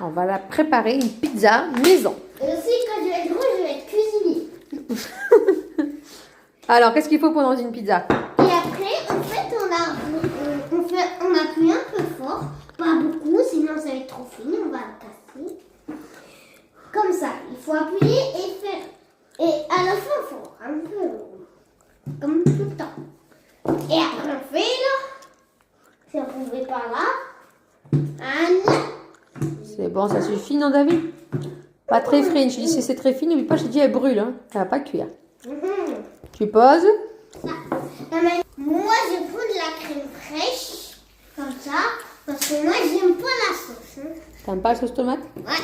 On va la préparer, une pizza maison. Et aussi, quand je vais être grosse, je vais être cuisinier. Alors, qu'est-ce qu'il faut pour dans une pizza? Et après, en fait, on appuie un peu fort. Pas beaucoup, sinon ça va être trop fini, on va le casser. Comme ça, il faut appuyer et faire. Et à la fin, il faut un peu. Comme tout le temps. Et après, on fait là. Si on pouvait par là. Voilà. C'est bon, ça suffit, non, David? Pas très fine. Je dis si c'est très fine, n'oublie pas, je dis elle brûle. Hein. Elle va pas cuire. Tu poses. Ça. Moi, je prends de la crème fraîche. Comme ça. Parce que moi, j'aime pas la sauce. Hein. T'aimes pas la sauce tomate? Ouais.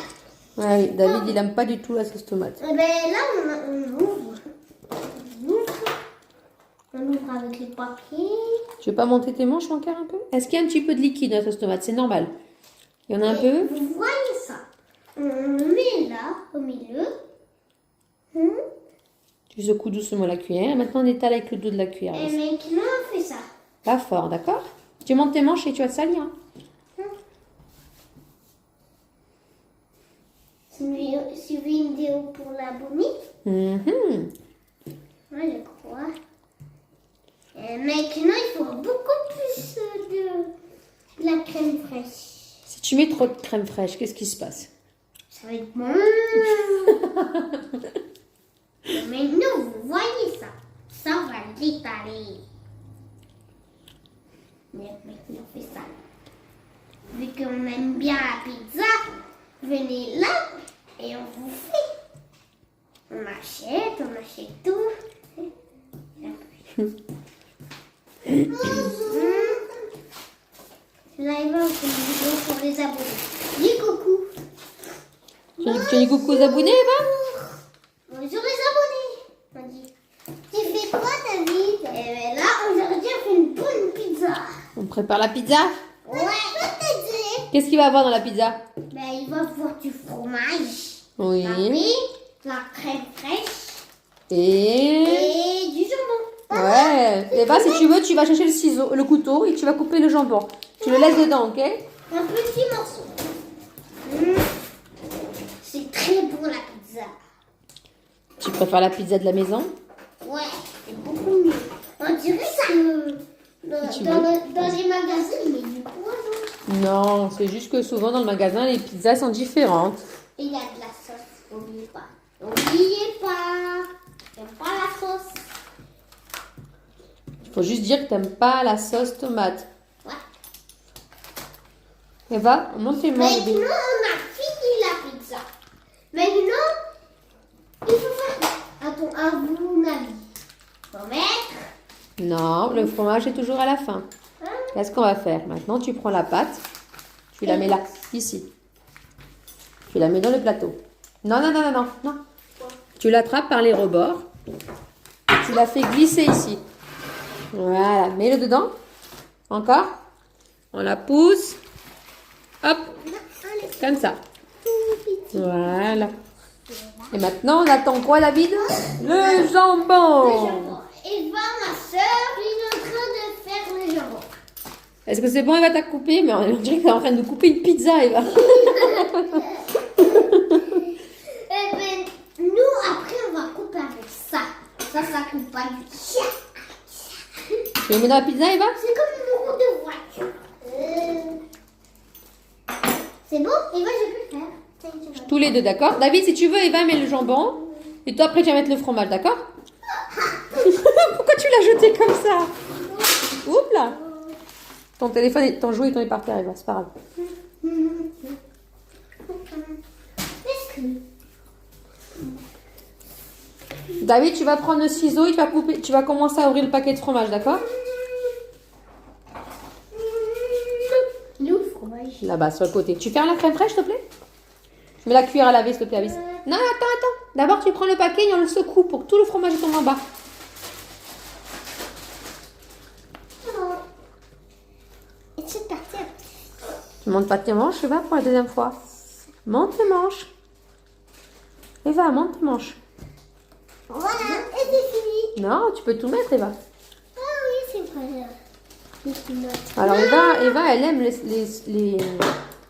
Oui, David, il aime pas du tout la sauce tomate. Et ben là, on ouvre. On ouvre avec les papiers. Tu veux pas monter tes manches, mon cœur, un peu? Est-ce qu'il y a un petit peu de liquide dans la sauce tomate? C'est normal. Il y en a un peu? Vous voyez ça? On le met là, au milieu. Tu secoues doucement la cuillère. Maintenant, on étale avec le dos de la cuillère. Et maintenant, on fait ça. Pas fort, d'accord? Tu montes tes manches et tu vas te salir. Hein. C'est une vidéo pour l'abonné. Ouais, je crois. Et maintenant, il faut beaucoup plus de la crème fraîche. Si tu mets trop de crème fraîche, qu'est-ce qui se passe? Ça va être bon. Et maintenant, vous voyez ça. Ça, on va l'étaler. Maintenant, on fait ça. Vu qu'on aime bien la pizza, venez là et on vous fait. On achète tout. Là, il va une vidéo pour les abonnés. Dis coucou. Tu dis coucou aux abonnés, Eva? Bonjour les abonnés. On dit. Tu fais quoi, David? Et bien là, aujourd'hui, on fait une bonne pizza. On prépare la pizza? Ouais. Peut-être. Qu'est-ce qu'il va y avoir dans la pizza? Ben, il va avoir du fromage. Oui. La crème fraîche. Et du jambon. ouais. Eva, si tu veux, tu vas chercher le couteau et tu vas couper le jambon. Tu le laisses dedans, ok? Un petit morceau. C'est très bon la pizza. Tu préfères la pizza de la maison? Ouais, c'est beaucoup mieux. On dirait que dans les magasins, il met du poison. Non, c'est juste que souvent dans le magasin, les pizzas sont différentes. Et il y a de la sauce, n'oubliez pas. N'oubliez pas. J'aime pas la sauce. Il faut juste dire que t'aimes pas la sauce tomate. Ouais. Eva, montre-moi. Maintenant, on a fini la pizza. Maintenant, il faut faire. Attends, à mon avis. Faut mettre. Non, le fromage est toujours à la fin. Qu'est-ce qu'on va faire? Maintenant, tu prends la pâte. Tu la mets là, ici. Tu la mets dans le plateau. Non, non, non, non, non, non. Tu l'attrapes par les rebords. Et tu la fais glisser ici. Voilà, mets-le dedans. Encore. On la pousse. Hop, comme ça. Voilà. Et maintenant, on attend quoi, David? Le jambon. Eva, ma soeur, il est en train de faire le jambon. Est-ce que c'est bon, Eva, t'as coupé? Mais on dirait que t'es en train de couper une pizza, Eva. Eh ben, nous, après, on va couper avec ça. Ça coupe pas du tout. Tu le mets dans la pizza, Eva? C'est comme une roue de voiture. C'est bon? Eva, je peux le faire. Tous les deux, d'accord? David, si tu veux, Eva met le jambon. Et toi, après, tu vas mettre le fromage, d'accord? Pourquoi tu l'as jeté comme ça? Oups là! Ton téléphone, ton jouet, il est tombé par terre, Eva, c'est pas grave. David, tu vas prendre le ciseau et tu vas couper, tu vas commencer à ouvrir le paquet de fromage, d'accord? Il est où le fromage? Là-bas, sur le côté. Tu fermes la crème fraîche, s'il te plaît? Je mets la cuillère à laver, s'il te plaît, Alice. Non, attends. D'abord, tu prends le paquet et on le secoue pour que tout le fromage tombe en bas. Et c'est parti. Tu montes pas tes manches, Eva, pour la deuxième fois. Monte tes manches. Eva, monte tes manches. Voilà, et c'est fini. Non, tu peux tout mettre, Eva. Ah oui, c'est vrai. Alors, Eva, elle aime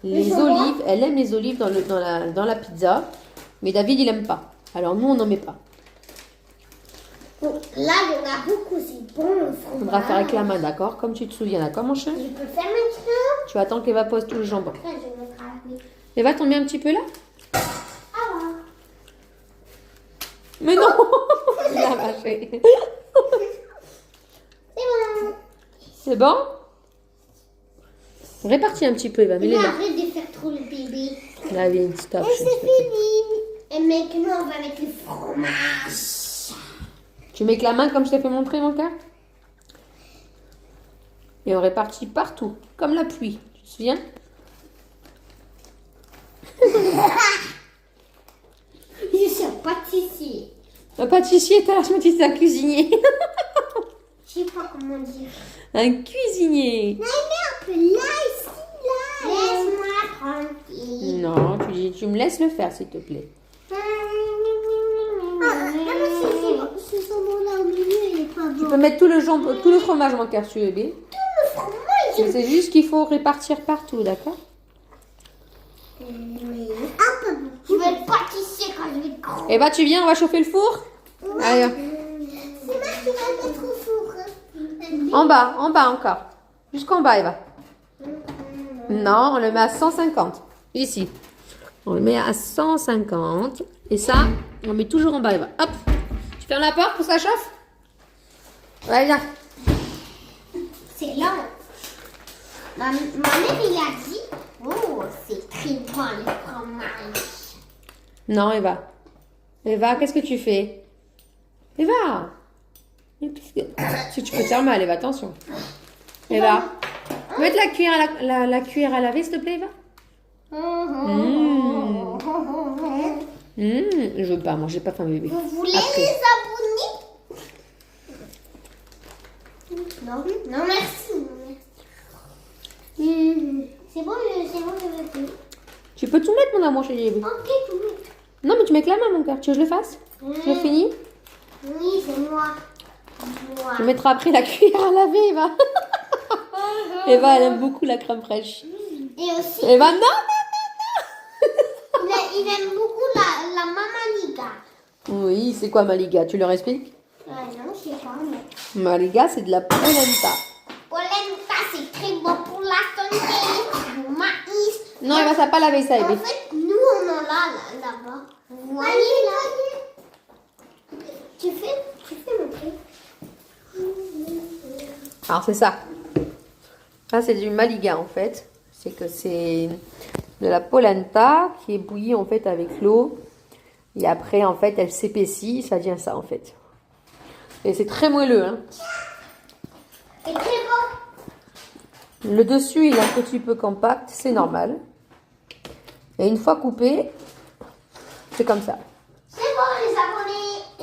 les chocolat. olives, elle aime les olives dans la pizza, mais David, il aime pas. Alors nous, on n'en met pas. Bon, là, il y en a beaucoup, c'est bon le On fromage. faudra faire avec la main, d'accord? Comme tu te souviens, d'accord, mon chéri? Je peux faire maintenant. Tu attends qu'Eva pose tout le jambon. Après, je vais mettre avec. Eva, t'en mets un petit peu là? Ah ouais. Mais non! Il a mâché. C'est bon. C'est bon? Répartis un petit peu, Eva. Mais Mets-les là. arrête de faire trop le bébé. David, stop. Et c'est fini. Et maintenant, on va mettre le fromage. Tu mets que la main comme je t'ai fait montrer, mon cœur? Et on répartit partout, comme la pluie. Tu te souviens? Je suis un pâtissier. Un pâtissier, t'as l'air de me dire c'est un cuisinier. Je sais pas comment dire. Un cuisinier. Mais un peu là, ici, là. Laisse-moi tranquille. Non, tu me laisses le faire, s'il te plaît. Ce saumon-là au milieu, il est pas Tu bon. peux mettre tout le jambon, tout le fromage, mon cœur, sur le bébé. Le fromage, Mais c'est juste qu'il faut répartir partout, d'accord? un peu bon. Je vais être pâtissier quand je vais être grand. Eva, tu viens, on va chauffer le four? Allez, C'est moi qui vais mettre au four. en bas encore. Jusqu'en bas, Eva. Non, on le met à 150. Ici. On le met à 150. Et ça, on met toujours en bas, Eva. Hop. Tu fermes la porte pour que ça chauffe? Ouais, viens. C'est lent. Ma mère, il a dit, oh, c'est très bon le fromage. Non, Eva. Eva, qu'est-ce que tu fais? Eva. Si tu peux te faire mal, Eva, attention. Eva. Tu peux mettre la cuillère la cuillère à laver, s'il te plaît, Eva? Je veux pas, moi, j'ai pas faim, bébé. Vous voulez Après. les abonnés? Non, non merci. Non, merci. C'est bon, je veux plus. Tu peux tout mettre, mon amour, chez bébé. Ok, tout le monde. Non, mais tu mets que la main, mon cœur. Tu veux que je le fasse? J'ai fini? Oui, c'est moi. Moi. Tu mettras après la cuillère à laver, Eva. Eva, elle aime beaucoup la crème fraîche. Et aussi, Eva, non! il aime beaucoup la mamaliga. Oui, c'est quoi Maliga? Tu leur expliques? Non, je sais pas, mais... Maliga, c'est de la polenta. Polenta, c'est très bon pour la santé. Du maïs. Non, Eva, ça n'a pas lavé ça, En Eva. fait, nous, on en a là-bas. Vous voyez là? Tu fais montrer. Alors, c'est ça. Ça, c'est du Maliga, en fait. C'est que c'est de la polenta qui est bouillie, en fait, avec l'eau. Et après, en fait, elle s'épaissit. Ça devient ça, en fait. Et c'est très moelleux, hein. C'est très bon. Le dessus, il est un petit peu compact. C'est normal. Et une fois coupé, c'est comme ça. C'est bon, les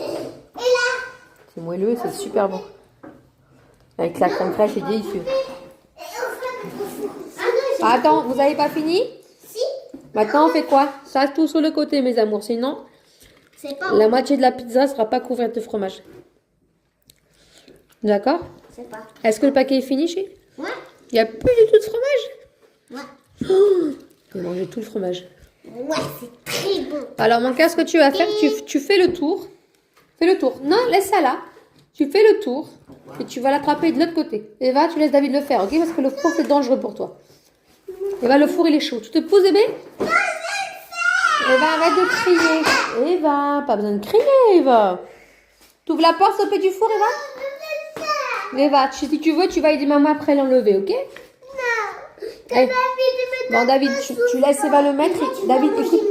abonnés. Et là? C'est moelleux, c'est super bon. Avec la crème fraîche, c'est délicieux. Et on fait mettre au four. Ah non, j'ai... Attends, vous n'avez pas fini? Si. Maintenant, on fait quoi? Ça, tout sur le côté, mes amours. Sinon, C'est pas la bon. moitié de la pizza ne sera pas couverte de fromage. D'accord? C'est pas. Est-ce que le paquet est fini, chérie? Ouais. Il n'y a plus du tout de fromage? Ouais. J'ai mangé tout le fromage. Ouais, c'est très bon. Alors, mon cœur, ce que tu vas faire, tu fais le tour. Fais le tour. Non, laisse ça là. Tu fais le tour et tu vas l'attraper de l'autre côté. Eva, tu laisses David le faire, ok? Parce que le four, c'est dangereux pour toi. Eva, le four, il est chaud. Tu te poses, bébé? Eva, arrête de crier. Eva, pas besoin de crier, Eva. Tu ouvres la porte, s'il te plaît, du four, Eva? Eva, si tu veux, tu vas aider maman après l'enlever, ok? Non. Eh. Bon, David, tu laisses Eva le mettre. David, écoute.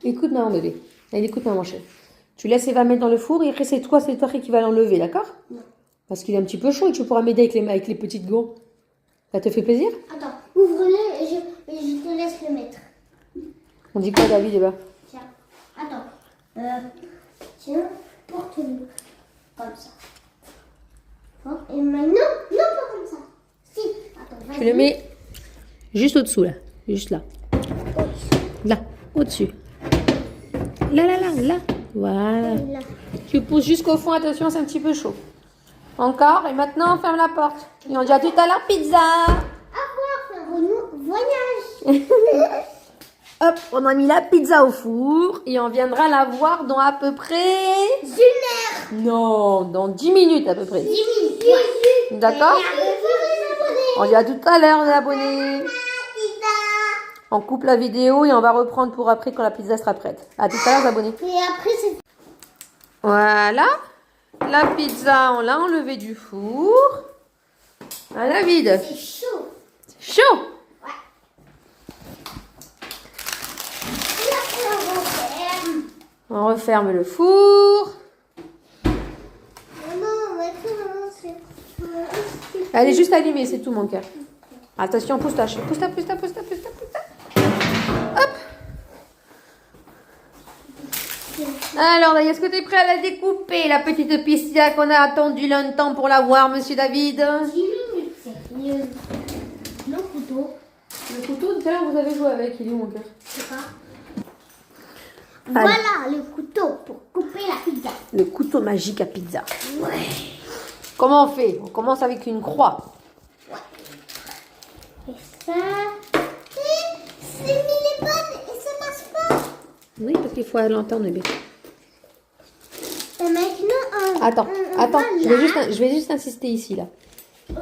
Écoute maman, bébé. Elle écoute maman, chérie. Tu laisses Eva mettre dans le four et après, c'est toi qui vas l'enlever, d'accord? Parce qu'il est un petit peu chaud et tu pourras m'aider avec les petites gants. Ça te fait plaisir? Attends, ouvre-le et je te laisse le mettre. On dit quoi, David, Eva? Tiens, attends. Tiens, porte-le. Comme ça. Hop, et maintenant, non, pas comme ça. Si, attends, vas-y. Tu le mets juste au-dessous, là. Juste là. Là, au-dessus. Là. Voilà. Là. Tu pousses jusqu'au fond, attention, c'est un petit peu chaud. Encore, et maintenant, on ferme la porte. Et on dit à tout à l'heure, pizza! Au revoir, voyage. Hop, on a mis la pizza au four et on viendra la voir dans à peu près... 1 heure. Non, dans 10 minutes à peu près. 10 minutes. Ouais. D'accord? On dit à tout à l'heure les abonnés. Pizza. On coupe la vidéo et on va reprendre pour après quand la pizza sera prête. À tout à l'heure les abonnés. Et après, c'est... Voilà. La pizza, on l'a enlevée du four. Ah, David. C'est chaud. C'est chaud. Et après, on referme. On referme le four. Maman, maintenant, c'est... Elle est juste allumée, c'est tout mon cœur. Attention, pousse-toi. Pousse-toi. Hop. Alors, est-ce que tu es prêt à la découper, la petite pizza qu'on a attendu longtemps pour la voir, monsieur David? 10 minutes, sérieux. Le couteau. Le couteau, tout à l'heure, vous avez joué avec, il est où mon cœur? Je sais pas. Voilà le couteau pour couper la pizza. Le couteau magique à pizza. Ouais. Comment on fait? On commence avec une croix. Et ça... C'est mis les bonnes et ça marche pas. Oui, parce qu'il faut l'entendre, bébé. Et maintenant, Attends, voilà. je vais juste insister ici, là.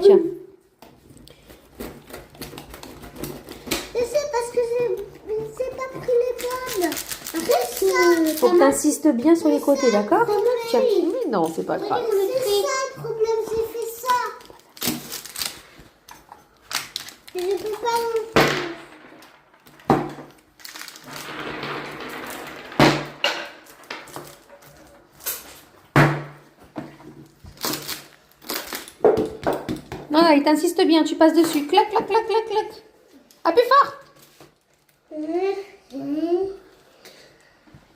Tiens. C'est parce que j'ai pas pris les bonnes. Après, Faut que tu insistes bien sur les côtés, d'accord? ça me Tiens. fait. Oui, non, c'est pas grave. C'est ça le problème, j'ai fait ça. Et je peux pas non plus. Non, il t'insiste bien, tu passes dessus. Clac. Appuie fort.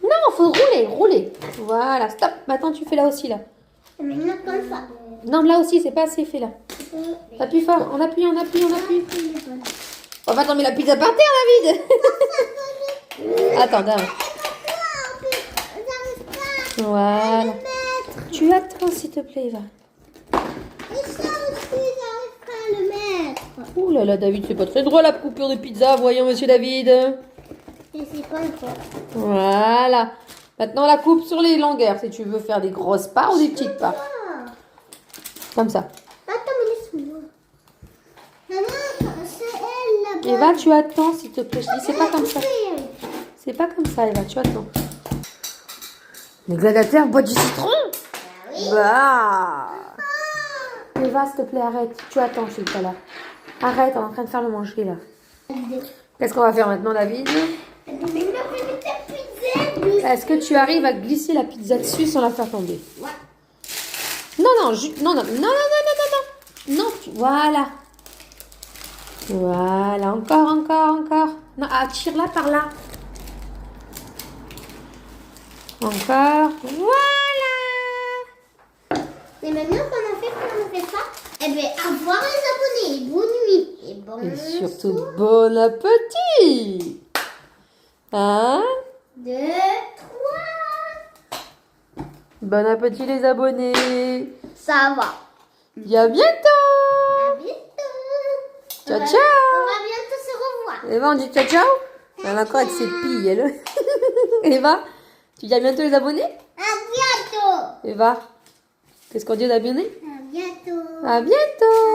Non, faut rouler. Voilà, stop. Maintenant, tu fais là aussi, là. Et maintenant, comme ça. Non, là aussi, c'est pas assez fait, là. Appuie fort. On appuie. On va tomber la pizza par terre, David. Attends. Voilà. Tu attends, s'il te plaît, Eva. Et ça aussi, j'arrive pas à le mettre. Ouh là là, David, c'est pas très drôle la coupure de pizza, voyons, monsieur David. Et c'est pas encore. Voilà. Maintenant, on la coupe sur les longueurs, si tu veux faire des grosses parts ou des petites parts. Ah. Comme ça. Attends, mais laisse-moi. Maman, c'est elle là-bas. Eva, tu attends, s'il te plaît. Je dis, c'est pas comme ça. C'est pas comme ça, Eva, tu attends. Les gladiateurs boivent du citron? Oui. Bah. Eva, s'il te plaît, arrête. Tu attends, je suis pas là. Arrête, on est en train de faire le manger, là. Qu'est-ce qu'on va faire maintenant, David? Est-ce que tu arrives à glisser la pizza dessus sans la faire tomber? Ouais. Non, voilà. Voilà, encore. Non, tire-la par là. Encore. Voilà. Et maintenant qu'on a fait ça, eh bien, au revoir les abonnés. Bonne nuit. Et bon Et surtout, bon appétit. 1, 2, 3. Bon appétit les abonnés. Ça va. Et à bientôt. À bientôt. Ciao, On va bientôt se revoir. Eva, on dit ciao. Elle a encore avec ses pilles, elle. Eva, tu dis à bientôt les abonnés? À bientôt. Eva, qu'est-ce qu'on dit aux abonnés? À bientôt. À bientôt.